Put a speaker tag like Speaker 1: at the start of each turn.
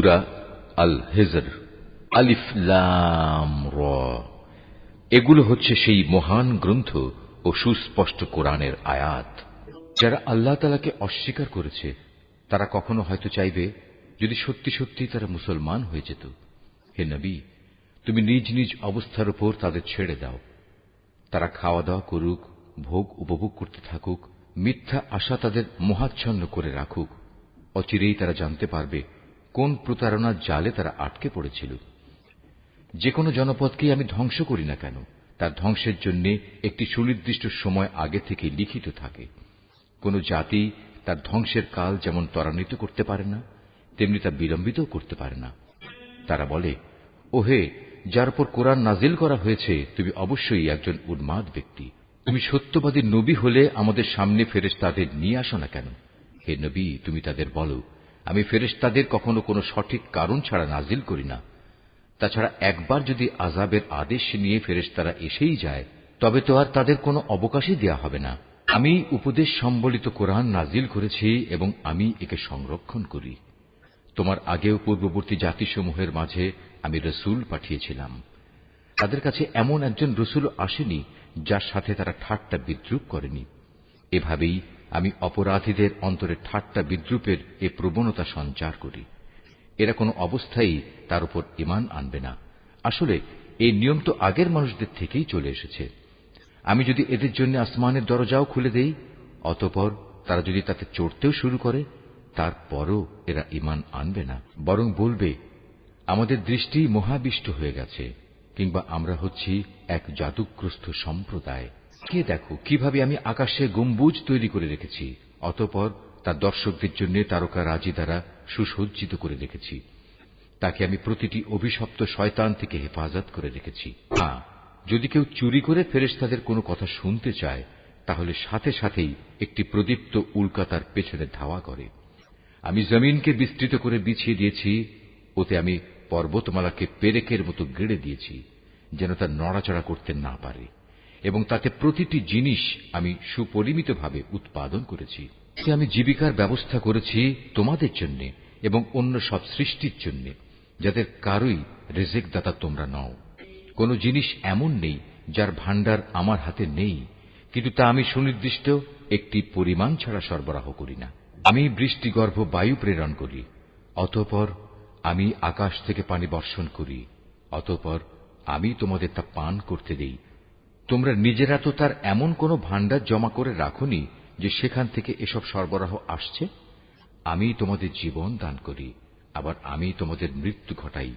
Speaker 1: সূরা আল হিজর। আলিফ লাম র, এগুলো হচ্ছে সেই মহান গ্রন্থ ও সুস্পষ্ট কোরআনের আয়াত। যারা আল্লাহ তাআলাকে অস্বীকার করেছে তারা কখনো হয়তো চাইবে যদি সত্যি সত্যি তারা মুসলমান হয়ে যেত। হে নবী, তুমি নিজ নিজ অবস্থার উপর তাদের ছেড়ে দাও। তারা খাওয়া দাওয়া করুক, ভোগ উপভোগ করতে থাকুক, মিথ্যা আশা তাদের মোহাচ্ছন্ন করে রাখুক। অচিরেই তারা জানতে পারবে কোন প্রতারণার জালে তারা আটকে পড়েছিল। যে কোনো জনপদকেই আমি ধ্বংস করি না কেন, তার ধ্বংসের জন্য একটি সুনির্দিষ্ট সময় আগে থেকে লিখিত থাকে। কোন জাতি তার ধ্বংসের কাল যেমন ত্বরান্বিত করতে পারে না, তেমনি তা বিলম্বিতও করতে পারে না। তারা বলে, ওহে, যার উপর কোরআন নাজিল করা হয়েছে তুমি অবশ্যই একজন উন্মাদ ব্যক্তি। তুমি সত্যবাদী নবী হলে আমাদের সামনে ফেরেশতাদের নিয়ে আসো না কেন। হে নবী, তুমি তাদের বলো, আমি ফেরেশতাদের কখনো কোনো সঠিক কারণ ছাড়া নাজিল করি না। তাছাড়া একবার যদি আযাবের আদেশ নিয়ে ফেরেশতারা এসেই যায় তবে তো আর তাদের কোনো অবকাশই দেয়া হবে না। আমি উপদেশ সম্বলিত কোরআন নাজিল করেছি এবং আমি একে সংরক্ষণ করি। তোমার আগেও পূর্ববর্তী জাতিসমূহের মাঝে আমি রসুল পাঠিয়েছিলাম। তাদের কাছে এমন একজন রসুল আসেনি যার সাথে তারা ঠাট্টা বিদ্রূপ করেনি। এভাবেই আমি অপরাধীদের অন্তরে ঠাট্টা বিদ্রূপের এ প্রবণতা সঞ্চার করি। এরা কোনো অবস্থায় তার উপর ঈমান আনবে না। আসলে এই নিয়ম তো আগের মানুষদের থেকেই চলে এসেছে। আমি যদি এদের জন্য আসমানের দরজাও খুলে দেই, অতঃপর তারা যদি তাতে চড়তেও শুরু করে, তারপরও এরা ঈমান আনবে না, বরং বলবে আমাদের দৃষ্টি মোহাবিষ্ট হয়ে গেছে, কিংবা আমরা হচ্ছি এক জাদুগ্রস্ত সম্প্রদায়। কে দেখো কিভাবে আমি আকাশে গম্বুজ তৈরি করে রেখেছি, অতঃপর তার দর্শকদের জন্য তারকা রাজি দ্বারা সুসজ্জিত করে রেখেছি। তাকে আমি প্রতিটি অভিশপ্ত শয়তান থেকে হেফাজত করে রেখেছি। হ্যাঁ, যদি কেউ চুরি করে ফেরেশতাদের কোনো কথা শুনতে চায় তাহলে সাথে সাথেই একটি প্রদীপ্ত উল্কা তার পেছনে ধাওয়া করে। আমি জমিনকে বিস্তৃত করে বিছিয়ে দিয়েছি, ওতে আমি পর্বতমালাকে পেরেকের মতো গেড়ে দিয়েছি যেন তা নড়াচড়া করতে না পারে, এবং তাতে প্রতিটি জিনিস আমি সুপরিমিতভাবে উৎপাদন করেছি। আমি জীবিকার ব্যবস্থা করেছি তোমাদের জন্য এবং অন্য সব সৃষ্টির জন্য, যাদের কারোই রিজিক দাতা তোমরা নও। কোন জিনিস এমন নেই যার ভাণ্ডার আমার হাতে নেই, কিন্তু তা আমি সুনির্দিষ্ট একটি পরিমাণ ছাড়া সরবরাহ করি না। আমি বৃষ্টিগর্ভ বায়ু প্রেরণ করি, অতঃপর আমি আকাশ থেকে পানি বর্ষণ করি, অতঃপর আমি তোমাদের তা পান করতে দেই। তোমরা নিজেরা তো তার এমন কোন ভাণ্ডার জমা করে রাখোনি যে সেখান থেকে এসব সরবরাহ আসছে। আমি তোমাদের জীবন দান করি, আবার আমি তোমাদের মৃত্যু ঘটাই।